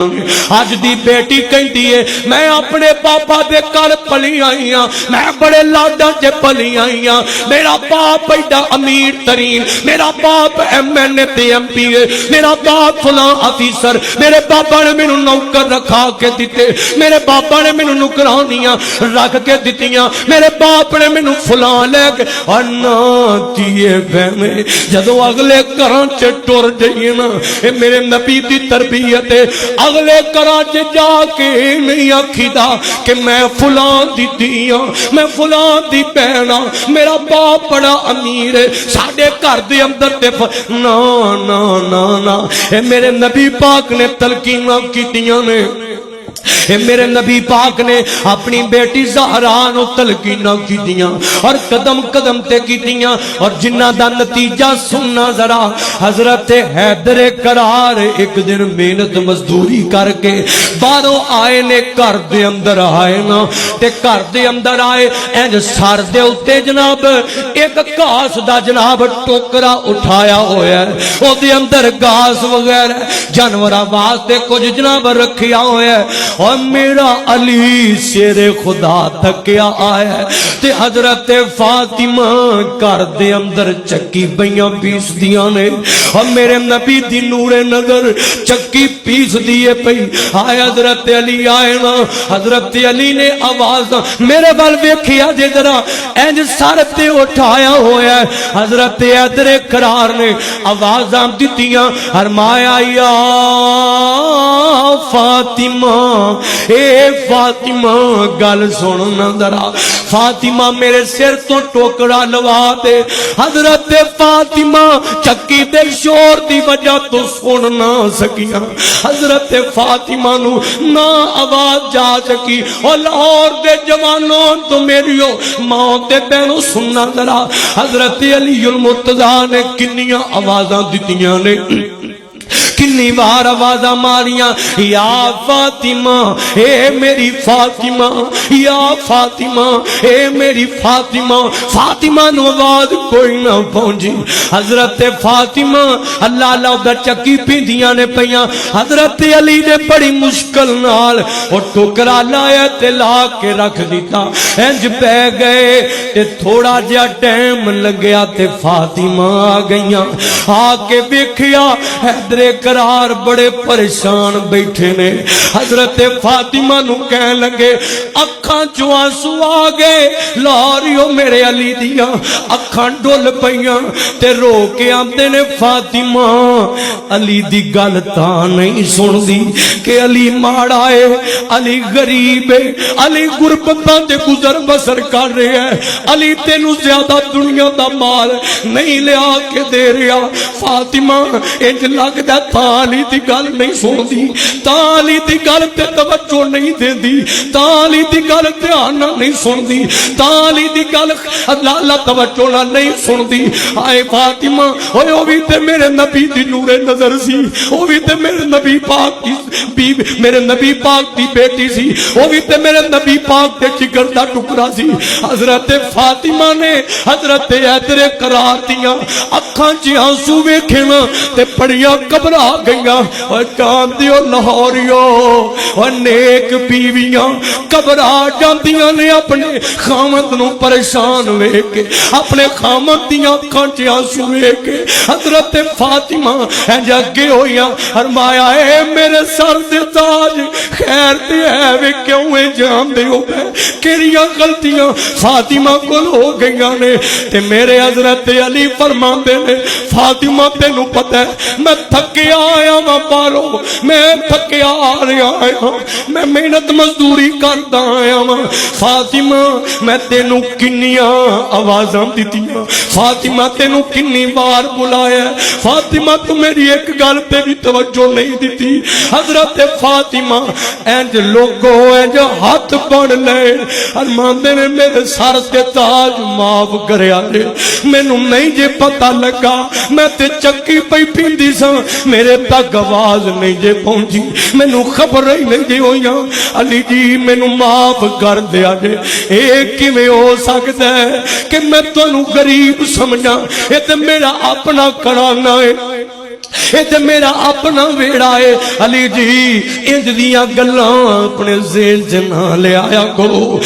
اج دی بیٹی کہندی ہے میں اپنے پاپا دے گھر پلی آئی ہاں، میں بڑے لاڈاں چ پلی آئی ہاں، میرا باپ ایڈا امیر ترین، میرا باپ ایم این اے تے ایم پی ہے، میرا باپ فلاں افیسر، میرے بابا نے مینوں نوکر رکھا کے دتے، میرے بابا نے مینوں نوکرانیاں رکھ کے دتیاں، میرے باپ نے مینوں فلاں لے کے انا دیے بہنے جدوں اگلے گھراں چ ٹر جائیے نا، اے میرے نبی دی تربیت ہے، اگلے کراچ جا کے نہیں آکھیدا کہ میں فلاں دی دیا میں فلاں دی بہنا میرا باپ بڑا امیر ہے ساڈے گھر دے اندر تے نا نا نا نا اے میرے نبی پاک نے تلقیناں کیتیاں نے، اے میرے نبی پاک نے اپنی بیٹی زہرا نو تلقیناں کیتیاں اور قدم قدم تے کیتیاں، اور جنہ دا نتیجہ سننا ذرا، حضرت حیدر کرار ایک دن محنت مزدوری کر کے باہروں آئے نے، گھر دے اندر آئے نا تے گھر دے اندر آئے انج سر دے اوتے جناب ایک گھاس دا جناب ٹوکرا اٹھایا ہویا ہے، او دے اندر گھاس وغیرہ جانوراں واسطے کچھ جناب رکھیا ہویا ہے، اور میرا علی شیر خدا تھکیا آیا ہے تے حضرت فاطمہ گھر دے اندر چکی بیاں پیس دیاں نے، اور میرے نبی دی نور نظر چکی پیس دیے پئی، آئے حضرت علی آئے نا، حضرت علی نے آواز میرے بال ویکھیا جے ذرا انج سر تے اٹھایا ہویا ہے، حضرت حیدر کرار نے آوازاں دتیاں، فرمایا یا فاطمہ اے فاطمہ گل سننا ذرا، فاطمہ میرے سر تو ٹوکرا لوا دے، حضرت فاطمہ چکی دے شور دی وجہ تو سن نہ سکیاں، حضرت فاطمہ نو نہ آواز جا سکی، اور لاہور دے جوانوں تو میریو ماں تے بہنوں سننا ذرا، حضرت علی المرتضیٰ نے کنیاں آوازاں دتیاں نے، کنی بار آوازاں ماریاں، یا فاطمہ اے میری فاطمہ، یا فاطمہ اے میری فاطمہ، فاطمہ نو آواز کوئی نہ پہنچی، حضرت فاطمہ اللہ اللہ ادھر چکی پیندیاں نے پیاں، حضرت علی نے بڑی مشکل نال اور ٹوکرا لایا تے لا کے رکھ دیتا، انج پہ گئے تے تھوڑا جا ٹائم لگیا تے فاطمہ آ گئیاں، آ کے ویکھیا حیدر کرار بڑے پریشان بیٹھے نے، حضرت فاطمہ نو کہنے لگے اکھاں چوں آنسو آ گئے، لاریو میرے علی دیاں اکھاں ڈول پیاں تے رو کے آندے نے فاطمہ علی دی گل تاں نہیں سن دی کہ علی ماڑا ہے، علی غریب ہے، علی غربتاں تے گزر بسر کر رہے ہے، علی تینوں زیادہ دنیا دا مال نہیں لیا کے دے رہا، فاطمہ انج لگدا تالی دی گل نہیں سن دی، تالی دی گل تے توجہ نہیں دے دی، تالی دی گل دھیان نہیں سن دی، تالی دی گل اللہ اللہ توجہ نہیں سن دی، آئے فاطمہ اوے او بھی تے میرے نبی دی نور نظر سی، او بھی تے میرے نبی پاک دی میرے نبی پاک دی بیٹی سی، او بھی تے میرے نبی پاک دے جگر دا ٹکڑا سی، حضرت فاطمہ نے حضرت حیدر کرار دیاں اکھاں چ آنسو ویکھے نا تے بڑیاں گھبرا گئیاں، اور جاندیو لاہوریو اور نیک بیویاں گھبرا جاندیاں نے اپنے خامد نو پریشان ویکھ کے، اپنے خامد دیاں اکھاں چ آنسو ویکھ کے، حضرت فاطمہ انج اگے ہوئیاں، فرمایا اے میرے سر دے تاج خیر تے ہے وے کیوں اے جاندے ہو کیڑیاں غلطیاں فاطمہ کول ہو گئیاں نے، تے میرے حضرت علی فرماندے نے فاطمہ تینوں پتہ ہے میں تھکیا آیا ہاں باہروں، میں تھکیا آ رہا ہاں، میں محنت مزدوری کردا آیا ہاں، فاطمہ میں تینوں کنیاں آوازاں دتیاں، فاطمہ تینوں کنی بار بلایا، فاطمہ تو میری ایک گل تے بھی توجہ نہیں دیتی، حضرت فاطمہ انج لوگو انج ہاتھ بڑھ لے، فرماندے نے میرے سر تے تاج معاف کریا جے، مینوں نہیں جے پتہ لگا میں تے چکی پئی پیندی ساں، میرے تک آواز نہیں جے پہنچی، مینوں خبر ہی نہیں جے ہوئیاں، علی جی مینوں معاف کر دیا جے، اے کیویں ہو سکدا ہے کہ میں تانوں غریب سمجھاں، اے تے میرا اپنا کرانا ہے، اے تے میرا اپنا ویڑا ہے علی جی انج دیاں گلاں اپنے ذہن چ نہ لے آیا کرو